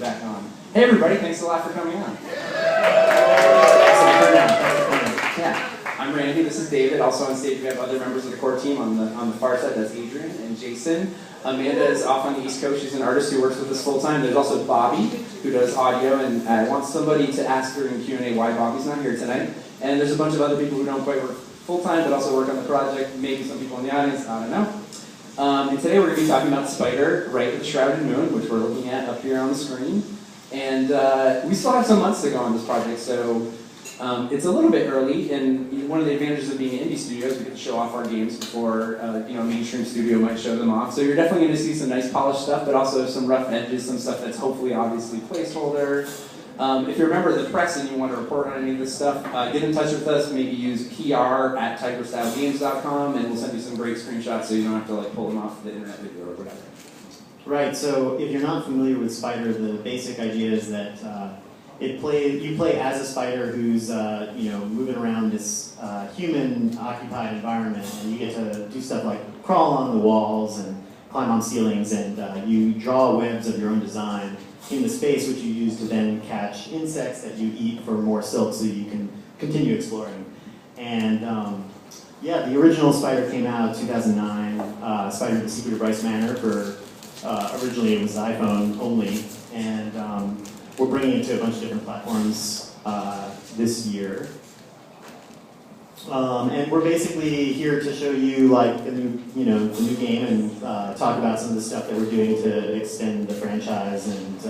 back on. Hey everybody, thanks a lot for coming on. Yeah, I'm Randy, this is David. Also on stage we have other members of the core team. On the far side, that's Adrian and Jason. Amanda is off on the East Coast. She's an artist who works with us full time. There's also Bobby, who does audio, and I want somebody to ask her in Q&A why Bobby's not here tonight. And there's a bunch of other people who don't quite work full time, but also work on the project. Maybe some people in the audience, I don't know. And today we're going to be talking about Spider, Rite with the Shrouded Moon, which we're looking at up here on the screen. And we still have some months to go on this project, so it's a little bit early. And one of the advantages of being an indie studio is we get to show off our games before a mainstream studio might show them off. So you're definitely going to see some nice polished stuff, but also some rough edges, some stuff that's hopefully obviously placeholder. If you're a member of the press and you want to report on any of this stuff, get in touch with us. Maybe use PR@tigerstylegames.com, and we'll send you some great screenshots so you don't have to pull them off the internet video or whatever. Right. So if you're not familiar with Spider, the basic idea is that you play as a spider who's moving around this human-occupied environment, and you get to do stuff like crawl on the walls and climb on ceilings, and you draw webs of your own design in the space, which you use to then catch insects that you eat for more silk so you can continue exploring. And yeah, the original Spider came out in 2009, Spider the Secret of Bryce Manor, for originally it was iPhone only, and we're bringing it to a bunch of different platforms this year. And we're basically here to show you the new game and talk about some of the stuff that we're doing to extend the franchise, and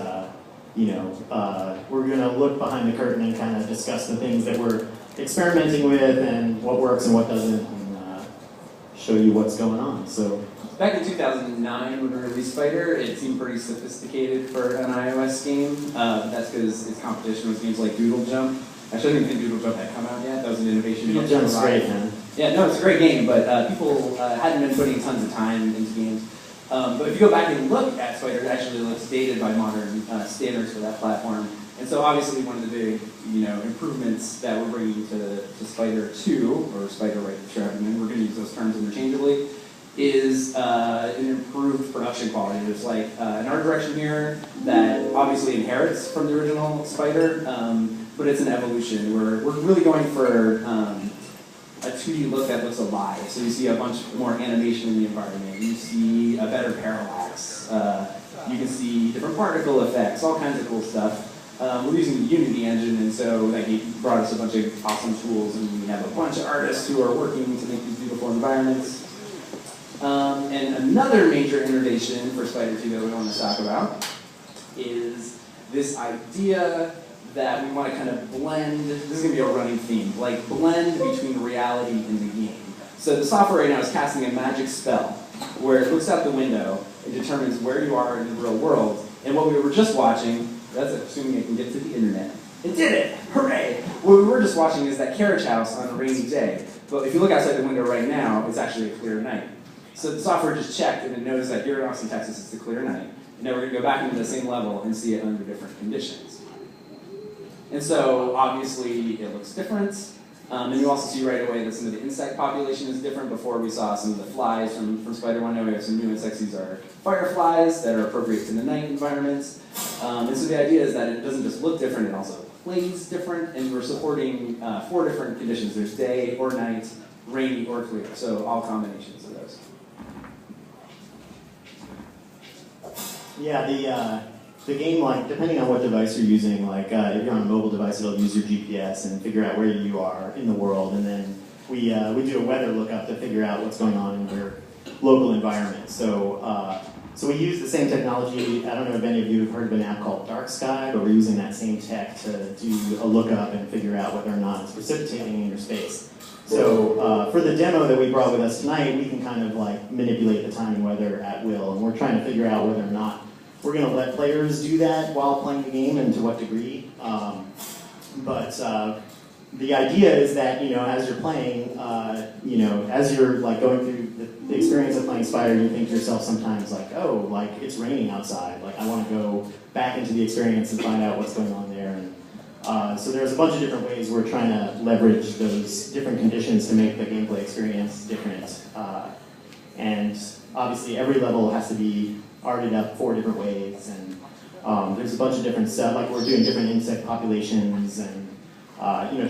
we're going to look behind the curtain and kind of discuss the things that we're experimenting with and what works and what doesn't, and show you what's going on. So back in 2009 when we released Spider, it seemed pretty sophisticated for an iOS game. That's because its competition was games like Doodle Jump. Actually, I don't think Doodle Jump had come out yet. That was an innovation. Doodle Jump's great, man. Yeah, no, it's a great game, but people hadn't been putting tons of time into games. But if you go back and look at Spider, it actually looks dated by modern standards for that platform. And so obviously one of the big improvements that we're bringing to Spider 2, or Spider Rite with the Shrouded Moon, we're going to use those terms interchangeably, is an improved production quality. There's an art direction here that obviously inherits from the original Spider, but it's an evolution. We're really going for a 2D look that looks alive. So you see a bunch more animation in the environment. You see a better parallax. You can see different particle effects, all kinds of cool stuff. We're using the Unity engine, and so that brought us a bunch of awesome tools, and we have a bunch of artists who are working to make these beautiful environments. And another major innovation for Spider 2 that we want to talk about is this idea that we want to kind of blend, this is going to be a running theme, blend between reality and the game. So the software right now is casting a magic spell where it looks out the window and determines where you are in the real world. And what we were just watching, that's assuming it can get to the internet. It did it! Hooray! What we were just watching is that carriage house on a rainy day. But if you look outside the window right now, it's actually a clear night. So the software just checked, and it knows that here in Austin, Texas, it's a clear night. And now we're going to go back into the same level and see it under different conditions. And so, obviously, it looks different. And you also see right away that some of the insect population is different. Before we saw some of the flies from Spider 1. Now we have some new insects. These are fireflies that are appropriate to the night environments. And so the idea is that it doesn't just look different, it also plays different. And we're supporting 4 different conditions. There's day or night, rainy or clear. So all combinations of those. Yeah, the game, depending on what device you're using, if you're on a mobile device, it'll use your GPS and figure out where you are in the world, and then we do a weather lookup to figure out what's going on in your local environment. So we use the same technology. I don't know if any of you have heard of an app called Dark Sky, but we're using that same tech to do a lookup and figure out whether or not it's precipitating in your space. So for the demo that we brought with us tonight, we can kind of manipulate the time and weather at will, and we're trying to figure out whether or not we're going to let players do that while playing the game, and to what degree. But the idea is that, as you're playing, as you're going through the experience of playing Spider, you think to yourself sometimes it's raining outside. I want to go back into the experience and find out what's going on there. And so there's a bunch of different ways we're trying to leverage those different conditions to make the gameplay experience different. And obviously every level has to be arted up 4 different ways, and There's a bunch of different stuff, like we're doing different insect populations and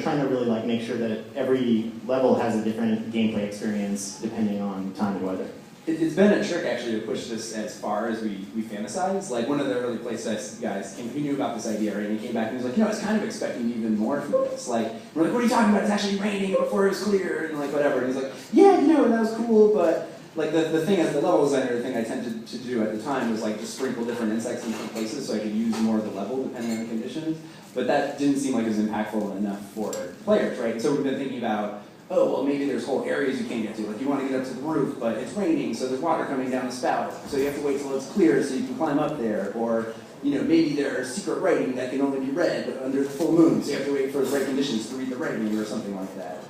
trying to really like make sure that every level has a different gameplay experience depending on time and weather. It's been a trick actually to push this as far as we fantasize. Like one of the early playtest guys he knew about this idea, right? And he came back and he was like, I was kind of expecting even more from this. Like, we're like, what are you talking about? It's actually raining before it was clear and like whatever. And he's like, yeah, and that was cool, but like the thing as the level designer, the thing I tended to do at the time was like just sprinkle different insects in different places so I could use more of the level depending on the conditions. But that didn't seem like it was impactful enough for players, right? And so we've been thinking about, oh, well, maybe there's whole areas you can't get to. Like, you want to get up to the roof, but it's raining, so there's water coming down the spout. So you have to wait till it's clear so you can climb up there. Or, maybe there's secret writing that can only be read under the full moon, so you have to wait for the right conditions to read the writing or something like that.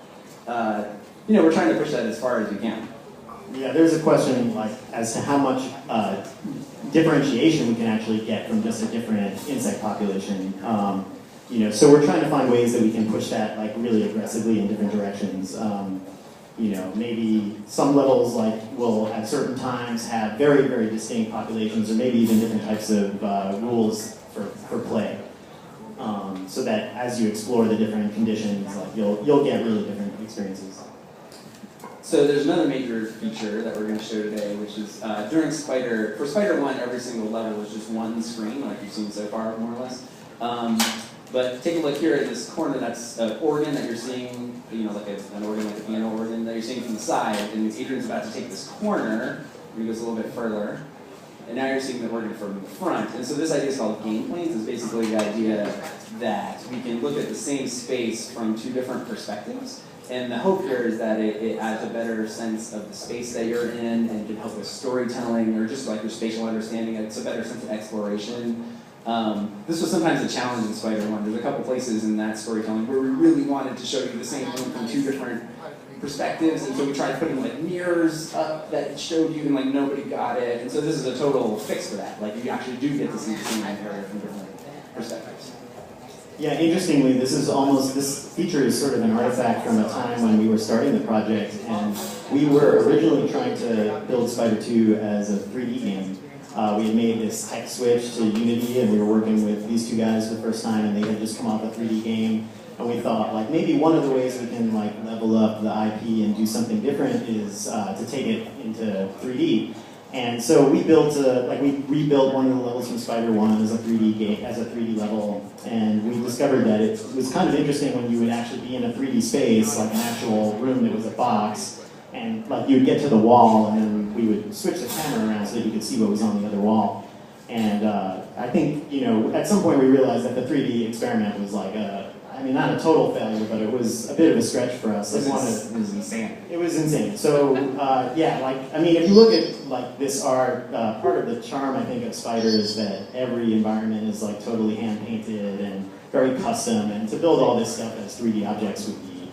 We're trying to push that as far as we can. Yeah, there's a question, like, as to how much differentiation we can actually get from just a different insect population. So we're trying to find ways that we can push that like really aggressively in different directions. Maybe some levels like will at certain times have very, very distinct populations, or maybe even different types of rules for play. So that as you explore the different conditions, like you'll get really different experiences. So there's another major feature that we're going to show today, which is during Spider, for Spider 1, every single level is just one screen, like you've seen so far, more or less. But take a look here at this corner, that's an organ that you're seeing, like an organ, like a piano organ that you're seeing from the side, and Adrian's about to take this corner, and he goes a little bit further, and now you're seeing the organ from the front. And so this idea is called game planes. It's basically the idea that we can look at the same space from two different perspectives. And the hope here is that it adds a better sense of the space that you're in and can help with storytelling or just like your spatial understanding. It's a better sense of exploration. This was sometimes a challenge in Spider 1. There's a couple places in that storytelling where we really wanted to show you the same room from two different perspectives, and so we tried putting like mirrors up that showed you and like nobody got it. And so this is a total fix for that. Like you actually do get to see the same area from different perspectives. Yeah, interestingly, this feature is sort of an artifact from a time when we were starting the project, and we were originally trying to build Spider 2 as a 3D game. We had made this tech switch to Unity, and we were working with these two guys for the first time, and they had just come off a 3D game, and we thought, like, maybe one of the ways we can, like, level up the IP and do something different is to take it into 3D. And so we built we rebuilt one of the levels from Spider 1 as a 3D game, as a 3D level, and we discovered that it was kind of interesting when you would actually be in a 3D space, like an actual room that was a box, and like you would get to the wall, and then we would switch the camera around so that you could see what was on the other wall. And I think, at some point we realized that the 3D experiment was like not a total failure, but it was a bit of a stretch for us. It was insane. It was insane. So, if you look at like this art, part of the charm, I think, of Spider is that every environment is like totally hand-painted and very custom, and to build all this stuff as 3D objects would be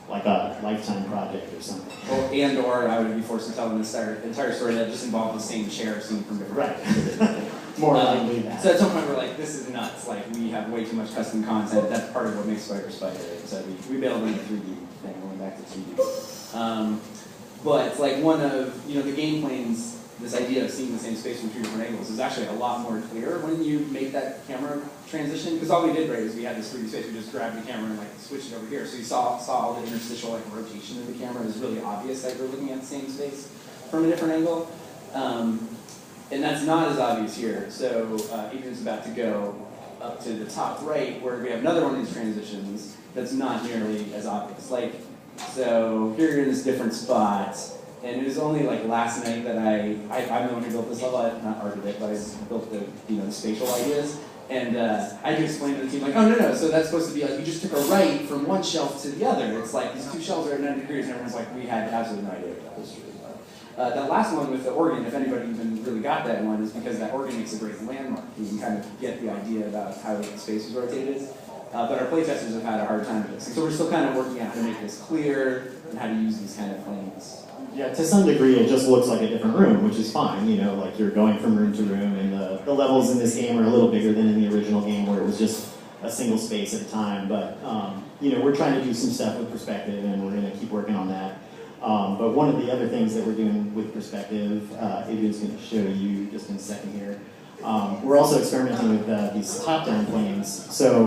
like a lifetime project or something. Or I would be forced to tell an entire story that just involved the same chair seen from different Right. More likely that. So at some point we're like, this is nuts. Like we have way too much custom content. That's part of what makes Spider. So we bailed on the 3D thing, going back to 2D. But like one of the game planes, this idea of seeing the same space from two different angles is actually a lot more clear when you make that camera transition. Because all we did, right, is we had this 3D space. We just grabbed the camera and like switched it over here. So you saw all the interstitial like rotation of the camera. It was really obvious that you're looking at the same space from a different angle. And that's not as obvious here. So Adrian's about to go up to the top right where we have another one of these transitions that's not nearly as obvious. So here you're in this different spot, and it was only like last night that I'm the one who built this level. I not argued it, but I built the spatial ideas. And I had to explain to the team, like, oh, no, so that's supposed to be like, you just took a right from one shelf to the other. It's like these two shelves are at 90 degrees, and everyone's like, we had absolutely no idea what that was true. That last one with the organ, if anybody even really got that one, is because that organ makes a great landmark. You can kind of get the idea about how the space is rotated. But our playtesters have had a hard time with this. And so we're still kind of working out how to make this clear and how to use these kind of planes. Yeah, to some degree it just looks like a different room, which is fine, like you're going from room to room, and the levels in this game are a little bigger than in the original game where it was just a single space at a time. But, we're trying to do some stuff with perspective, and we're going to keep working on that. But one of the other things that we're doing with perspective, Adrian's going to show you just in a second here, We're also experimenting with these top-down planes. So,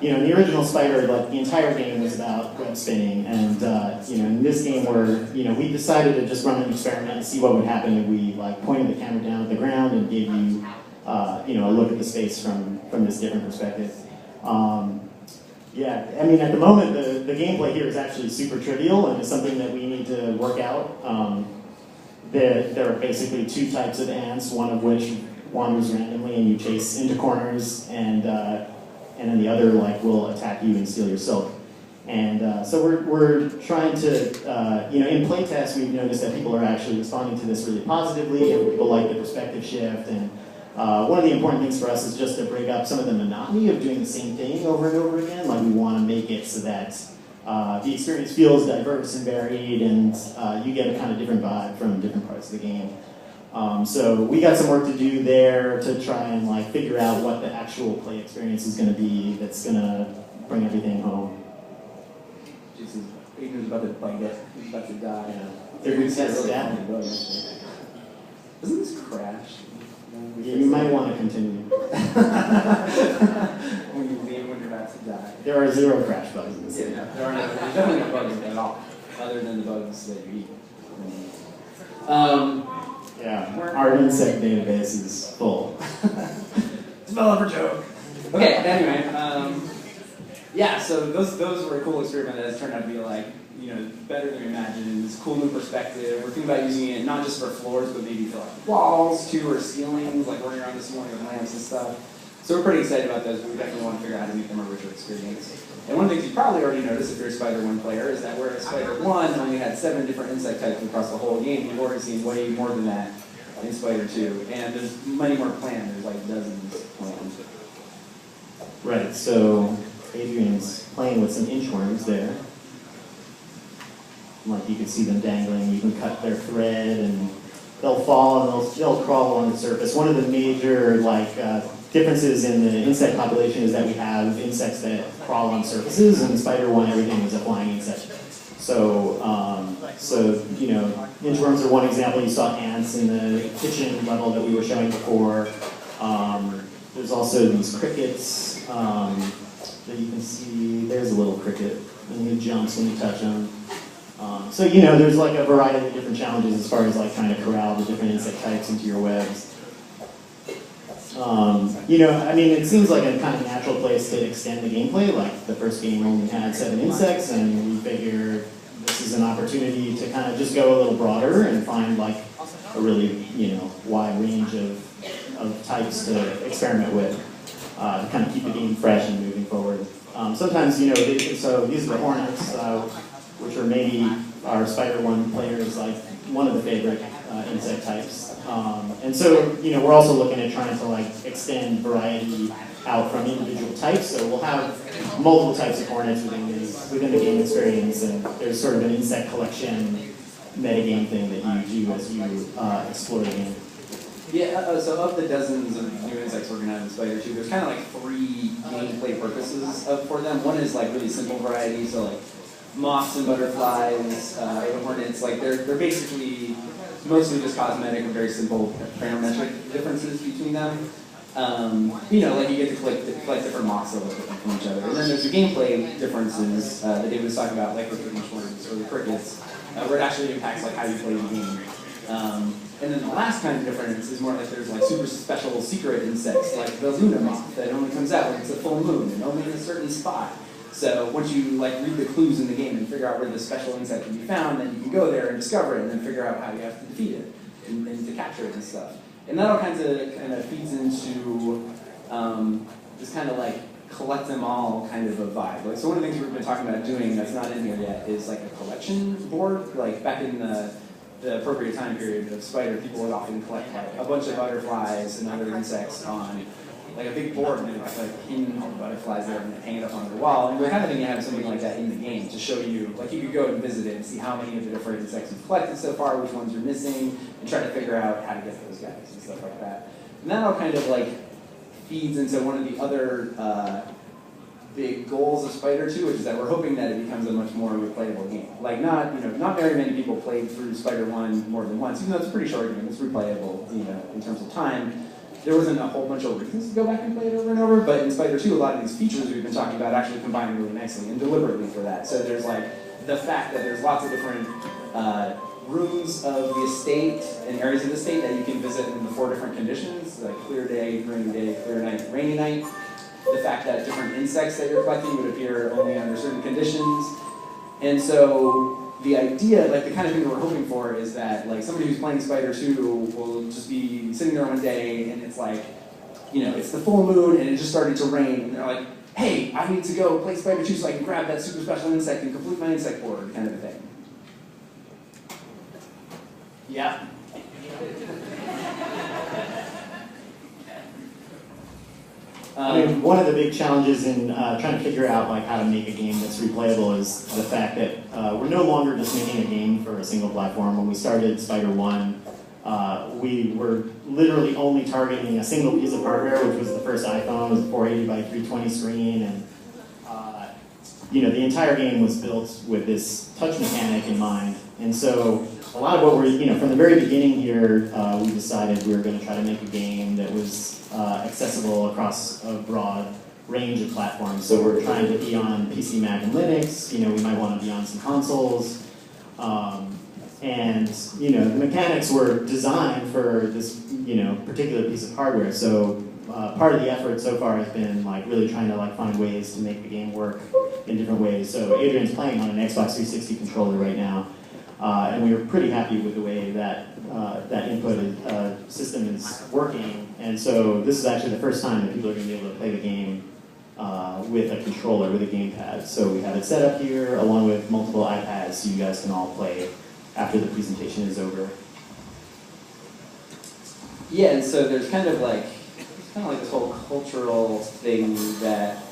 you know, in the original Spider, like the entire game was about web spinning, and you know, in this game, we decided to just run an experiment and see what would happen if we like pointed the camera down at the ground and gave you, you know, a look at the space from this different perspective. Yeah, I mean, at the moment, the gameplay here is actually super trivial, and it's something that we need to work out. There are basically two types of ants, one of which wanders randomly and you chase into corners, and then the other like will attack you and steal your silk. And so we're trying to, you know, in playtests we've noticed that people are actually responding to this really positively, and people like the perspective shift. And one of the important things for us is just to break up some of the monotony of doing the same thing over and over again. Like we want to make it so that the experience feels diverse and varied, and you get a kind of different vibe from different parts of the game. So we got some work to do there to try and like figure out what the actual play experience is going to be that's going to bring everything home. Jesus, Adrian's about to bite it. He's about to die. Yeah. They're good tests, yeah. Doesn't this crash? Yeah, you might want to continue. When you leave when you're about to die. There are 0 crash bugs in this game. Yeah, there's definitely no bugs at all, other than the bugs that you eat. Yeah, our insect database is full. Developer joke. Okay, anyway, yeah, so those were a cool experiment that has turned out to be like, you know, better than we imagined. This cool new perspective. We're thinking about using it not just for floors, but maybe for like walls too, or ceilings, like running around the ceiling with lamps and stuff. So we're pretty excited about those, but we definitely want to figure out how to make them a richer experience. And one of the things you probably already noticed if you're a Spider 1 player is that whereas Spider 1 only had 7 different insect types across the whole game, you've already seen way more than that in Spider 2. And there's many more planned. There's like dozens planned. Right, so Adrian's playing with some inchworms there. Like you can see them dangling, you can cut their thread and they'll fall and they'll crawl along the surface. One of the major like differences in the insect population is that we have insects that crawl on surfaces, and in Spider 1 everything is a flying insect. So, you know, inchworms are one example. You saw ants in the kitchen level that we were showing before. There's also these crickets that you can see. There's a little cricket, and he jumps when you touch him. So, you know, there's like a variety of different challenges as far as like trying to corral the different insect types into your webs. You know, I mean, it seems like a kind of natural place to extend the gameplay. Like the first game only had 7 insects, and we figured this is an opportunity to kind of just go a little broader and find like a really, you know, wide range of types to experiment with to kind of keep the game fresh and moving forward. Sometimes, you know, so these are the hornets, which are maybe our Spider 1 players like one of the favorite insect types. And so, you know, we're also looking at trying to like extend variety out from individual types. So we'll have multiple types of hornets within the game experience, and there's sort of an insect collection metagame thing that you do as you explore the game. Yeah, so of the dozens of new insects we're going to have in Spider 2, there's kind of like 3 gameplay purposes for them. One is like really simple variety, so like moths and butterflies, and hornets, like they're basically mostly just cosmetic and very simple parametric differences between them. You know, like you get to collect different moths that look different from each other. And then there's the gameplay differences that David was talking about, like with the inchworms or the crickets, where it actually impacts like how you play the game. And then the last kind of difference is more like there's like super special secret insects, like the Luna moth that only comes out when it's a full moon and only in a certain spot. So once you like read the clues in the game and figure out where the special insect can be found, then you can go there and discover it and then figure out how you have to defeat it and to capture it and stuff. And that all kind of feeds into this kind of like collect them all kind of a vibe. Like, so one of the things we've been talking about doing that's not in here yet is like a collection board. Like back in the appropriate time period of Spider, people would often collect like a bunch of butterflies and other insects on like a big board, and they'd like pin all the butterflies there and hang it up on the wall. And we're kind of thinking of having something like that in the game to show you, like you could go and visit it and see how many of the different insects you've collected so far, which ones you're missing, and try to figure out how to get those guys and stuff like that. And that all kind of like feeds into one of the other big goals of Spider 2, which is that we're hoping that it becomes a much more replayable game. Like not very many people played through Spider 1 more than once, even though it's a pretty short game, it's replayable, in terms of time. there wasn't a whole bunch of reasons to go back and play it over and over, but in Spider 2, a lot of these features we've been talking about actually combine really nicely and deliberately for that. So there's like the fact that there's lots of different rooms of the estate and areas of the estate that you can visit in the 4 different conditions, like clear day, clear night, rainy night. The fact that different insects that you're collecting would appear only under certain conditions. And so the idea, like the kind of thing that we're hoping for is that like somebody who's playing Spider 2 will just be sitting there one day and it's like, you know, it's the full moon and it just started to rain and they're like, hey, I need to go play Spider 2 so I can grab that super special insect and complete my insect board, kind of a thing. Yeah. I mean, one of the big challenges in trying to figure out like how to make a game that's replayable is the fact that we're no longer just making a game for a single platform. When we started Spider 1, we were literally only targeting a single piece of hardware, which was the first iPhone. It was a 480 by 320 screen, and you know, the entire game was built with this touch mechanic in mind. And so a lot of what we're, you know, from the very beginning here, we decided we were going to try to make a game that was accessible across a broad range of platforms. So we're trying to be on PC, Mac, and Linux. You know, we might want to be on some consoles. And, you know, the mechanics were designed for this, you know, particular piece of hardware. So part of the effort so far has been like really trying to like find ways to make the game work in different ways. So Adrian's playing on an Xbox 360 controller right now. And we were pretty happy with the way that that input system is working. And so this is actually the first time that people are going to be able to play the game with a controller, with a gamepad. So we have it set up here along with multiple iPads so you guys can all play after the presentation is over. Yeah, and so there's kind of like this whole cultural thing that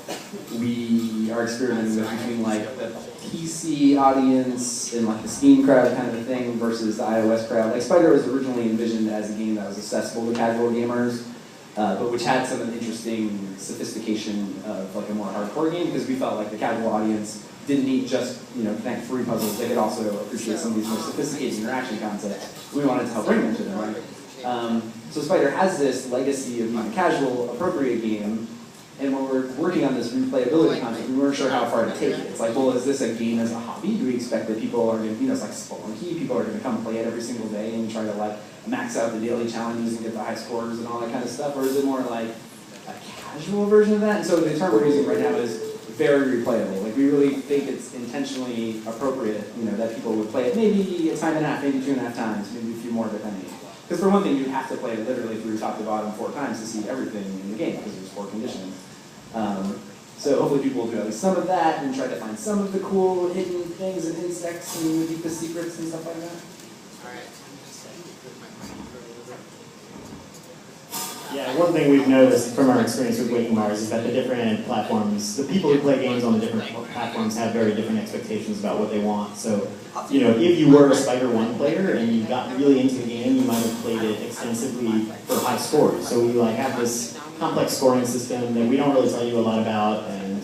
we are experimenting with between like the PC audience and like the Steam crowd kind of a thing versus the iOS crowd. Like Spider was originally envisioned as a game that was accessible to casual gamers, but which had some interesting sophistication of like a more hardcore game because we felt like the casual audience didn't need just, you know, connect 3 puzzles. They could also appreciate some of these more sophisticated interaction concepts. We wanted to help bring them to them, right? So Spider has this legacy of being a casual, appropriate game, and when we're working on this replayability concept, we weren't sure how far to take it. It's like, well, is this a game as a hobby? Do we expect that people are going to, you know, it's like Spelunky, people are going to come play it every single day and try to like max out the daily challenges and get the high scores and all that kind of stuff? Or is it more like a casual version of that? And so the term we're using right now is very replayable. Like we really think it's intentionally appropriate, you know, that people would play it maybe a time and a half, maybe 2.5 times, maybe a few more depending. Because for one thing, you have to play it literally through top to bottom 4 times to see everything in the game because there's 4 conditions. So hopefully people will do at least some of that and try to find some of the cool hidden things and insects and the deepest secrets and stuff like that. Yeah, one thing we've noticed from our experience with Waking Mars is that the different platforms, the people who play games on the different platforms have very different expectations about what they want. So, you know, if you were a Spider 1 player and you got really into the game, you might have played it extensively for high scores. So we like have this complex scoring system that we don't really tell you a lot about, and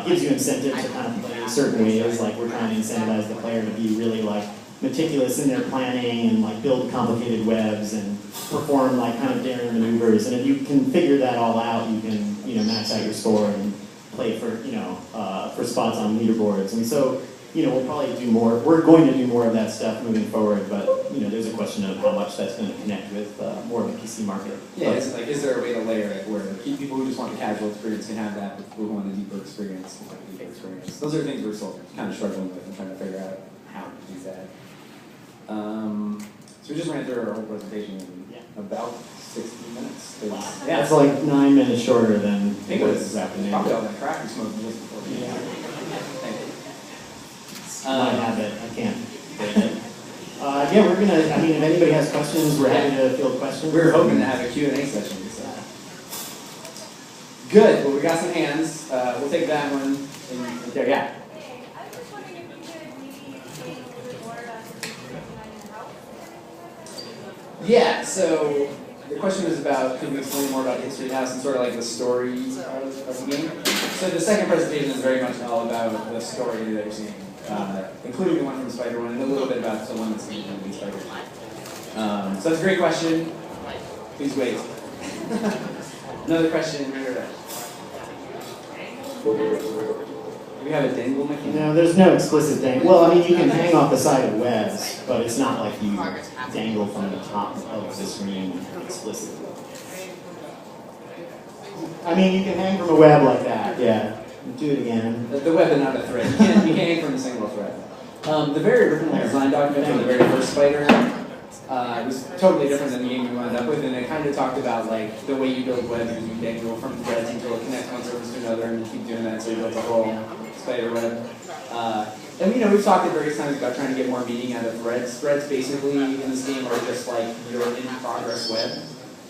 gives you incentive to kind of play certain ways. Like we're trying to incentivize the player to be really like meticulous in their planning and like build complicated webs and perform like kind of daring maneuvers. And if you can figure that all out, you can, you know, max out your score and play for, you know, for spots on leaderboards. And so, you know, we'll probably do more. We're going to do more of that stuff moving forward, but you know, there's a question of how much that's going to connect with more of the PC market. Yeah, it's like, is there a way to layer it where people who just want the casual experience can have that, but who want a deeper experience, like a deeper experience? Those are things we're still kind of struggling with and trying to figure out how to do that. So we just ran through our whole presentation in about 60 minutes. Wow. Yeah, it's like 9 minutes shorter than I think it was this afternoon. probably all that crack we smoked just before. Yeah. Thank you. My habit, I can't break it. Yeah, we're gonna, I mean, if anybody has questions, we're happy to field questions. We were hoping to have a Q&A session. So. Good, well we got some hands. We'll take that one in there, yeah. Yeah, so the question was about, could we explain more about History House and sort of like the story of the game? So the second presentation is very much all about the story that you're seeing, including the one from Spider 1 and a little bit about the one that's going to be Spider 1. So that's a great question. Please wait. Another question here. Do we have a dangle mechanic? No, there's no explicit dangle. Well, I mean, you can hang off the side of webs, but it's not like you dangle from the top of the screen explicitly. I mean, you can hang from a web like that, yeah. Do it again. The web and not a thread. You can't hang from a single thread. The very original design document for the very first spider was totally different than the game we wound up with, and it kind of talked about like the way you build webs is you dangle from threads until it connects one surface to another, and you keep doing that so you build the whole spider web. And you know, we've talked at various times about trying to get more meaning out of threads. Threads basically in this game are just like your in-progress web.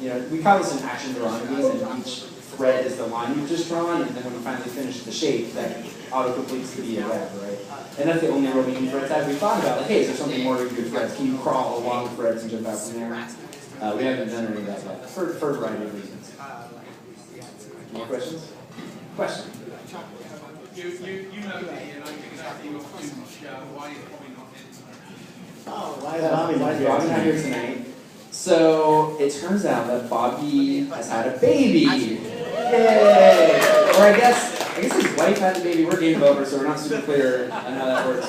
You know, we call this an action drawing game, and each thread is the line you've just drawn, and then when you finally finish the shape, that auto-completes to be a web, right? And that's the only real meaning threads have. We thought about, like, hey, is there something more to do with threads? Can you crawl along the threads and jump out from there? We haven't done any of that yet, for a variety of reasons. More questions? Question? You know me, and I think exactly what to do. Why is Bobby not in tonight? Oh, why is Bobby not here tonight? So, it turns out that Bobby has had a baby. Yay! Or I guess his wife had a baby. We're game developers, so we're not super clear on how that works.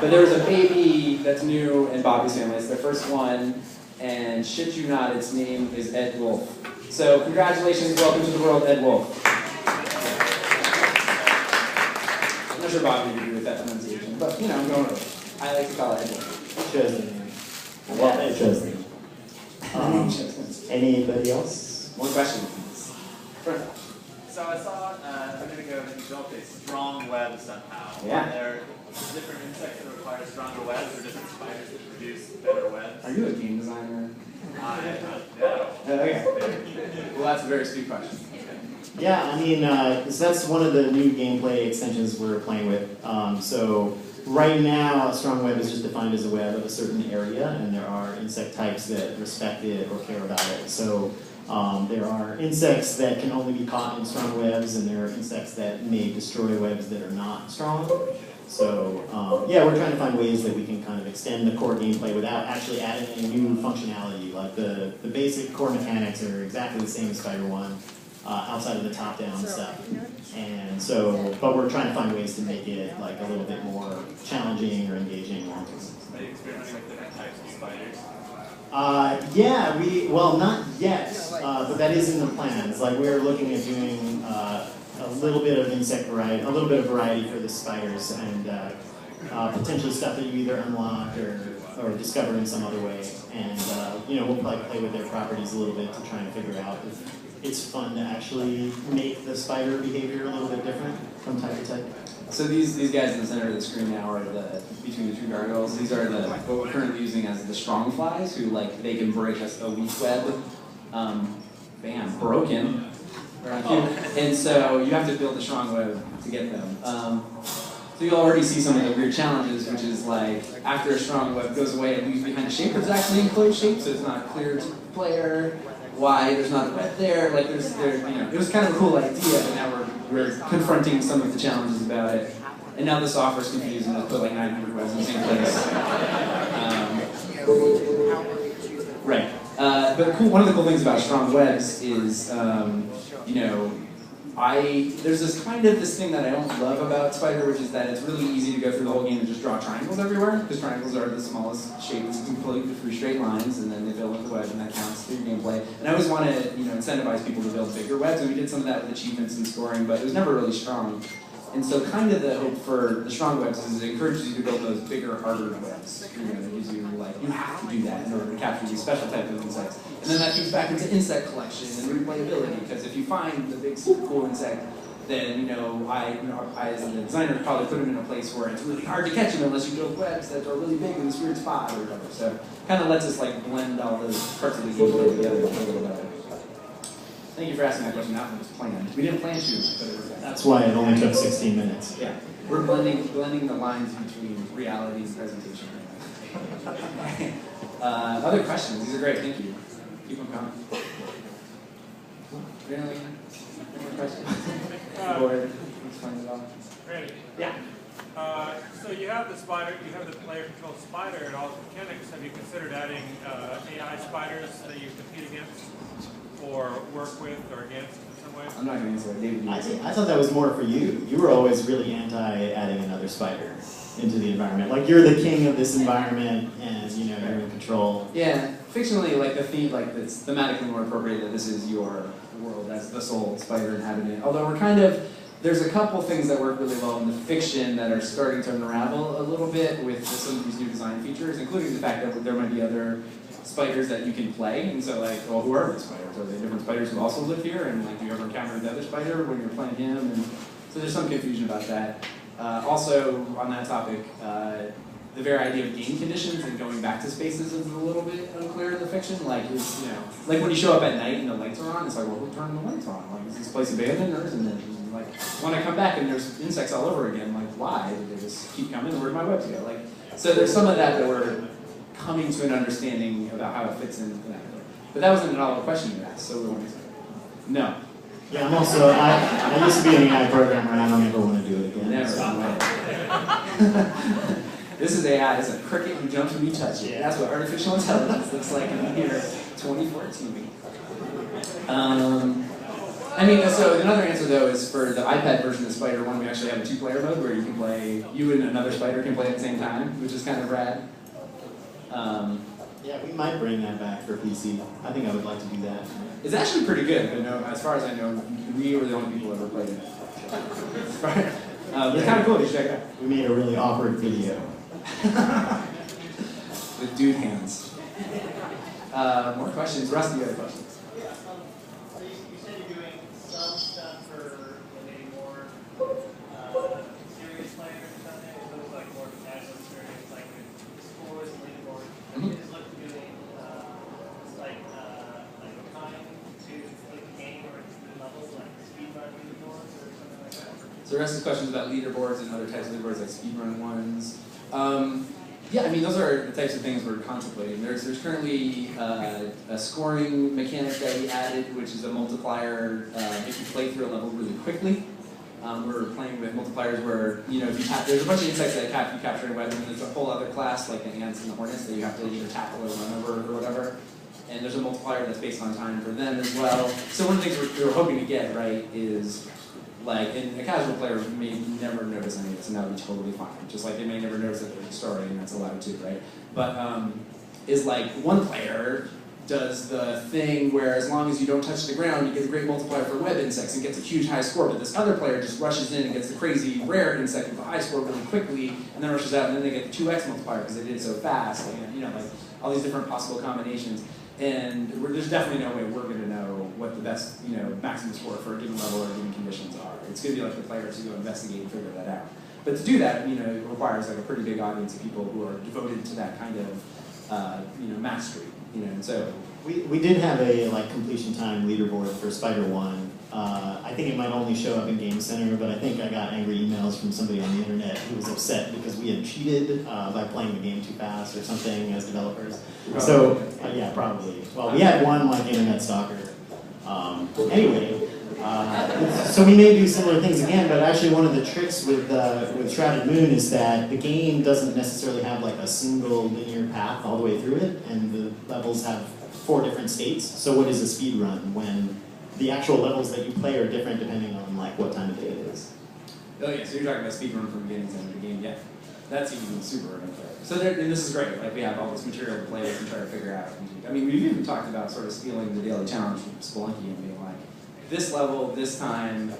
But there was a baby that's new in Bobby's family. It's their first one, and shit you not, its name is Ed Wolf. So, congratulations, welcome to the world, Ed Wolf. I'm not sure Bobby would agree with that pronunciation, but you know, I'm going over it. I like to call it Ed Wolf. I chose the name. Well, I chose the name. Anybody else? More questions? So I saw a minute ago that you built a strong web somehow. Yeah. Are there different insects that require stronger webs, or different spiders that produce better webs? Are you a game designer? No. Okay. Well, that's a very astute question. Yeah, I mean, so that's one of the new gameplay extensions we're playing with. So right now, a strong web is just defined as a web of a certain area, and there are insect types that respect it or care about it. So there are insects that can only be caught in strong webs, and there are insects that may destroy webs that are not strong. So yeah, we're trying to find ways that we can kind of extend the core gameplay without actually adding any new functionality. Like the basic core mechanics are exactly the same as Spider 1. Outside of the top-down stuff, and so, but we're trying to find ways to make it like a little bit more challenging or engaging. Are you experimenting with different types of spiders? Yeah, well, not yet, but that is in the plans. Like we're looking at doing a little bit of insect variety, a little bit of variety for the spiders, and potentially stuff that you either unlock or discover in some other way. And you know, we'll probably play with their properties a little bit to try and figure out if it's fun to actually make the spider behavior a little bit different from type to type. So these guys in the center of the screen now are between the two gargoyles. These are what we're currently using as the strong flies, who like they can break us a weak web. Bam, broken. And so you have to build a strong web to get them. So you'll already see some of the weird challenges, which is like after a strong web goes away, it leaves behind a shape that's actually enclosed shape, so it's not clear to the player. Why there's not a web there? Like you know, it was kind of a cool idea, but now we're confronting some of the challenges about it. And now the software's confusing. They'll put like 900 webs in the same place. Right. But one of the cool things about strong webs is, you know, there's this thing that I don't love about Spider, which is that it's really easy to go through the whole game and just draw triangles everywhere, because triangles are the smallest shapes completely through straight lines, and then they fill in the web, and that counts through gameplay. And I always want to, you know, incentivize people to build bigger webs, and we did some of that with achievements and scoring, but it was never really strong. And so kind of the hope for the strong webs is it encourages you to build those bigger, harder webs. You know, it gives you, like, you have to do that in order to capture these special types of insects. And then that feeds back into insect collection and replayability, because if you find the big, super cool insect, then, you know, I as a designer probably put them in a place where it's really hard to catch them unless you build webs that are really big in this weird spot or whatever. So kind of lets us, like, blend all those parts of the gameplay together a little better. Thank you for asking that question. That one was planned. We didn't plan to, but it was. That's why it only took 16 minutes. Yeah, we're blending the lines between reality and presentation. Other questions? These are great. Thank you. Keep them coming. Really? Any more questions? Board. Let's find it all. Randy. Yeah. So you have the player-controlled spider and all the mechanics. Have you considered adding AI spiders that you compete against? or work with or against in some ways? I'm not going to answer that. David, you answer. I thought that was more for you. You were always really anti adding another spider into the environment. Like, you're the king of this environment, and you know you're in control. Yeah, fictionally, like the theme, like it's thematically more appropriate that this is your world as the sole spider inhabitant. Although we're kind of, there's a couple things that work really well in the fiction that are starting to unravel a little bit with some of these new design features, including the fact that there might be other spiders that you can play, and so like, well, who are these spiders? Are they different spiders who also live here? And like, do you ever encounter the other spider when you're playing him? And so there's some confusion about that. Also, on that topic, the very idea of game conditions and going back to spaces is a little bit unclear in the fiction. Like, it's, you know, like when you show up at night and the lights are on, it's like, well, who turned the lights on? Like, is this place abandoned or isn't it? And like, when I come back and there's insects all over again, like, why? Did they just keep coming? Where did my webs go? Like, so there's some of that we're coming to an understanding about how it fits in thematically. But that wasn't at all a question you asked, so we won't answer it. No. Yeah, I'm also, I used to be an AI programmer, and I don't ever want to do it again. Never. This is AI. It's a cricket who jumps when you touch it. That's what artificial intelligence looks like in the year 2014. I mean, so another answer though is for the iPad version of Spider 1, we actually have a 2-player mode where you can play, you and another spider can play at the same time, which is kind of rad. Yeah, we might bring that back for PC. I think I would like to do that. It's actually pretty good, but no, as far as I know, we were the only people who ever played it. But it's kind of cool. You should check it out. We made a really awkward video. With dude hands. More questions? Rusty, you have questions? Yeah. So you said you're doing some stuff for maybe more serious players or something. It looks like more casual experience, like with scores and leaderboards. You just look at doing like a time to play the game or the levels, like speedrun leaderboards or something like that. So Rusty's questions about leaderboards and other types of leaderboards like speedrun ones. Yeah, I mean, those are the types of things we're contemplating. There's currently a scoring mechanic that we added, which is a multiplier if you play through a level really quickly. We're playing with multipliers where, you know, if you there's a bunch of insects that you capture in web, and there's a whole other class, like the ants and the hornets, that you have to either tackle or run over or whatever. And there's a multiplier that's based on time for them as well. So one of the things we're hoping to get, right, is like, and a casual player may never notice any of this, and that would be totally fine. Just like they may never notice that there's a story, and that's allowed too, right? But is like one player does the thing where as long as you don't touch the ground, you get a great multiplier for web insects and gets a huge high score, but this other player just rushes in and gets the crazy rare insect with a high score really quickly, and then rushes out, and then they get the 2x multiplier because they did it so fast, and, you know, like all these different possible combinations. And there's definitely no way we're going to know what the best, you know, maximum score for a given level or given conditions are. It's going to be like the players who go investigate and figure that out. But to do that, you know, it requires like a pretty big audience of people who are devoted to that kind of, you know, mastery. You know, and so we did have a like completion time leaderboard for Spider 1. I think it might only show up in Game Center, but I think I got angry emails from somebody on the internet who was upset because we had cheated by playing the game too fast or something as developers. Probably. So yeah, probably. Well, we had one like internet stalker. Anyway, so we may do similar things again, but actually one of the tricks with Shrouded Moon is that the game doesn't necessarily have like a single linear path all the way through it, and the levels have 4 different states. So what is a speed run when the actual levels that you play are different depending on like what time of day it is? oh yeah, so you're talking about speedrun from beginning to end of the game, yeah. That's even super unfair. So and this is great, like we have all this material to play with and try to figure out. I mean, we've even talked about sort of stealing the daily challenge from Spelunky and being like, this level, this time,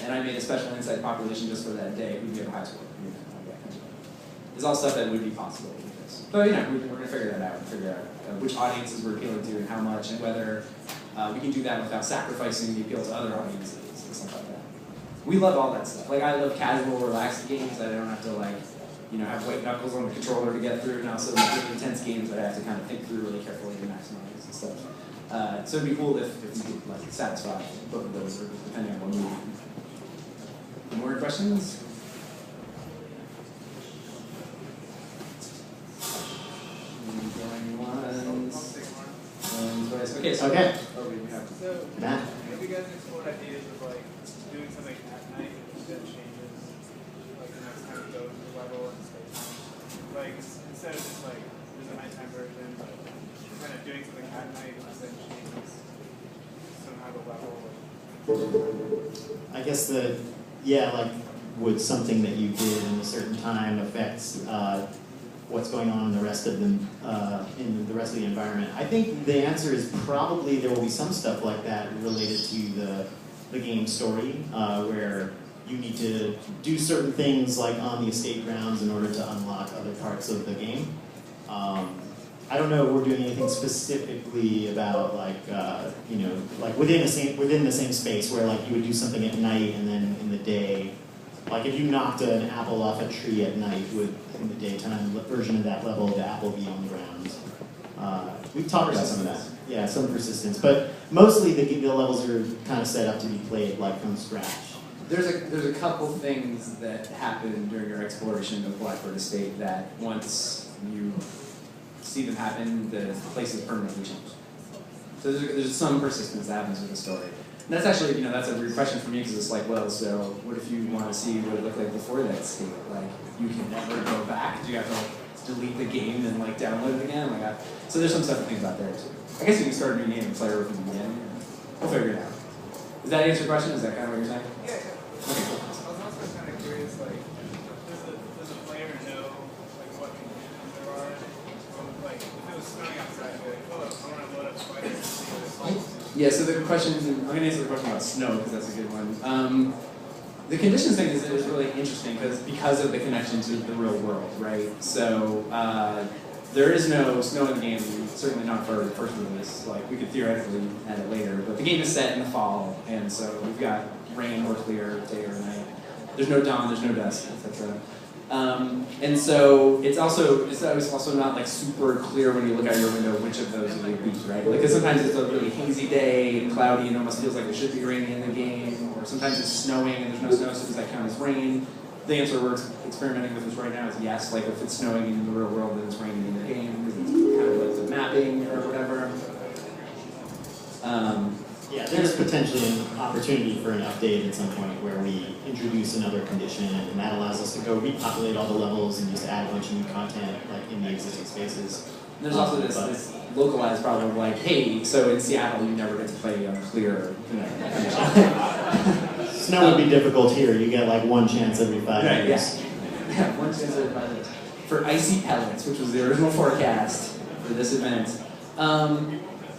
and I made a special insect population just for that day, who'd get a high score. You know, it's all stuff that would be possible with this. But you know, we're going to figure that out and figure out which audiences we're appealing to and how much, and whether we can do that without sacrificing the appeal to other audiences and stuff like that. We love all that stuff. Like, I love casual, relaxed games that I don't have to, like, you know, have white knuckles on the controller to get through, and also really intense games that I have to kind of think through really carefully to maximize and stuff. So it'd be cool if we could, like, satisfy both of those, depending on what movie. More questions? Going once. Going twice. Okay, so Okay. Oh, we have. So, Matt? have you guys explored ideas of like doing something at night that changes like the next time you go to the level and space time? Like instead of just like there's a nighttime version, but kind of doing something at night that changes I guess like, would something that you did in a certain time affect what's going on in the rest of the environment? I think the answer is probably there will be some stuff like that related to the game story, where you need to do certain things like on the estate grounds in order to unlock other parts of the game. I don't know if we're doing anything specifically about like like within the same space where like you would do something at night and then in the day, like if you knocked an apple off a tree at night, would in the daytime version of that level the apple be on the ground? We've talked about some of that. Yeah, some persistence, but mostly the levels are kind of set up to be played like from scratch. There's a couple things that happen during your exploration of Blackbird Estate that once you see them happen, the place is permanently changed. So there's some persistence that happens with the story. And that's actually, that's a weird question for me because it's like, well, so what if you want to see what it looked like before that state? Like, you can never go back. Do you have to like, delete the game and like download it again? Like, so there's some stuff to think about there too. I guess you can start a new game and play it from the beginning. We'll figure it out. Does that answer your question? Is that kind of what you're saying? Yeah. Okay, cool. I was also kind of curious, like, does the player know like what conditions there are? Like, if it was snowing outside, you'd be like, oh, I want to load up spiders and see what it's like. Yeah, so the question, I'm going to answer the question about snow because that's a good one. The conditions thing is really interesting because of the connection to the real world, right? So there is no snow in the game, certainly not for the first release. Like, we could theoretically add it later, but the game is set in the fall, and so we've got rain or clear, day or night. There's no dawn, there's no dusk, etc. And so it's also not like super clear when you look out your window which of those it would be, right? Like, because sometimes it's a really hazy day and cloudy and it almost feels like it should be raining in the game, or sometimes it's snowing and there's no snow, so does that count as rain? The answer we're experimenting with right now is yes. Like, if it's snowing in the real world, then it's raining in the game because it's kind of like the mapping or whatever. Yeah, there's potentially an opportunity for an update at some point where we introduce another condition, and that allows us to go repopulate all the levels and just add a bunch of new content like in the existing spaces. And there's also this localized problem of like, hey, so in Seattle you never get to play clear, Snow would be difficult here. You get like one chance every 5 years. Yeah, one chance every 5 years. For icy pellets, which was the original forecast for this event.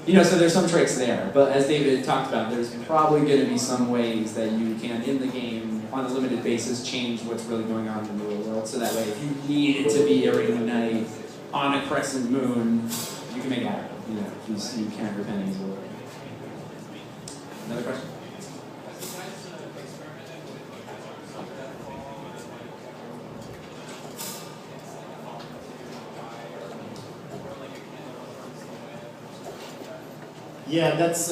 So there's some tricks there, but as David talked about, there's probably going to be some ways that you can, in the game, on a limited basis, change what's really going on in the real world. So that way, if you need it to be a rainy night on a crescent moon, you can make it happen. If you count your pennies or whatever. Another question? Yeah, that's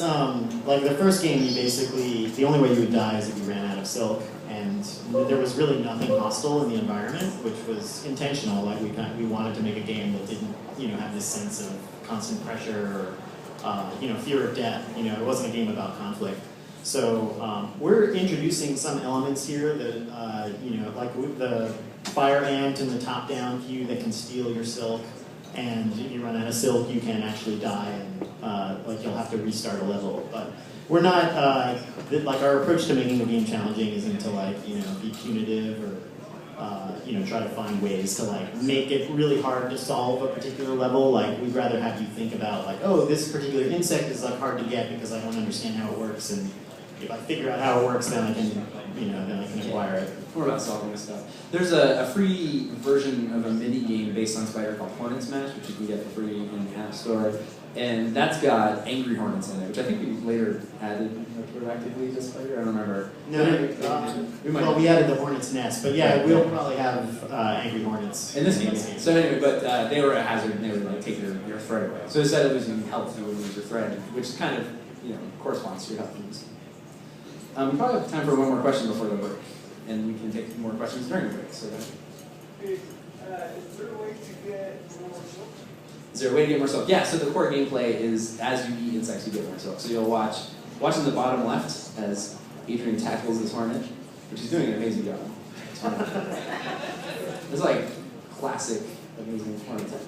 like the first game. You basically, the only way you would die is if you ran out of silk, and there was really nothing hostile in the environment, which was intentional. Like we wanted to make a game that didn't have this sense of constant pressure or fear of death. It wasn't a game about conflict. So we're introducing some elements here that like with the fire ant and the top-down queue that can steal your silk. And if you run out of silk, you can actually die, and like you'll have to restart a level. But we're not like our approach to making the game challenging isn't to like be punitive or try to find ways to like make it really hard to solve a particular level. Like, we'd rather have you think about like, oh, this particular insect is like hard to get because I don't understand how it works, and if I figure out how it works, then I can acquire it. More about solving this stuff. There's a free version of a mini game based on Spider called Hornet Smash, which you can get for free in the App Store, and that's got angry hornets in it, which I think we later added retroactively to Spider. I don't remember. No, we added the hornet's nest, but yeah, we'll probably have angry hornets in this game. So anyway, but they were a hazard, and they would like take your thread away. So instead of losing health, you would lose your thread, which kind of corresponds to your health needs. We probably have time for one more question before the break, and we can take more questions during the break. So, Is there a way to get more silk? Is there a way to get more silk? Yeah. So the core gameplay is as you eat insects, you get more silk. So you'll watch in the bottom left as Adrian tackles this hornet, which he's doing an amazing job. It's like classic amazing hornet technique.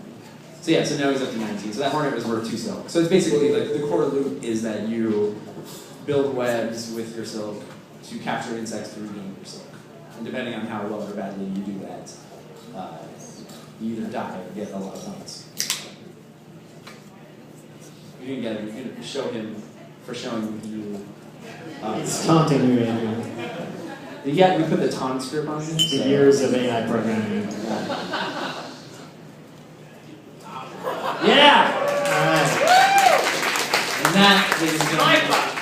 So yeah. So now he's up to 19. So that hornet was worth 2 silk. So it's basically like the core loop is that you build webs with your silk to capture insects to regain your silk. And depending on how well or badly you do that, you either die or get a lot of points. You can show him for showing you. It's taunting you, Andrew. Yeah, we put the taunt script on him. The years of AI programming. Yeah! Alright. And that, ladies and gentlemen,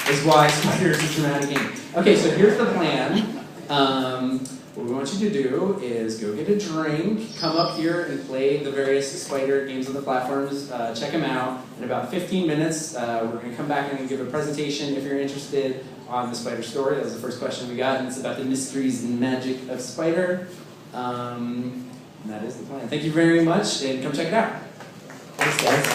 is why Spider is a dramatic game. Okay, so here's the plan. What we want you to do is go get a drink, come up here and play the various Spider games on the platforms, check them out. In about 15 minutes, we're going to come back and give a presentation if you're interested on the Spider story. That was the first question we got, and it's about the mysteries and magic of Spider. And that is the plan. Thank you very much, and come check it out. Thanks, guys.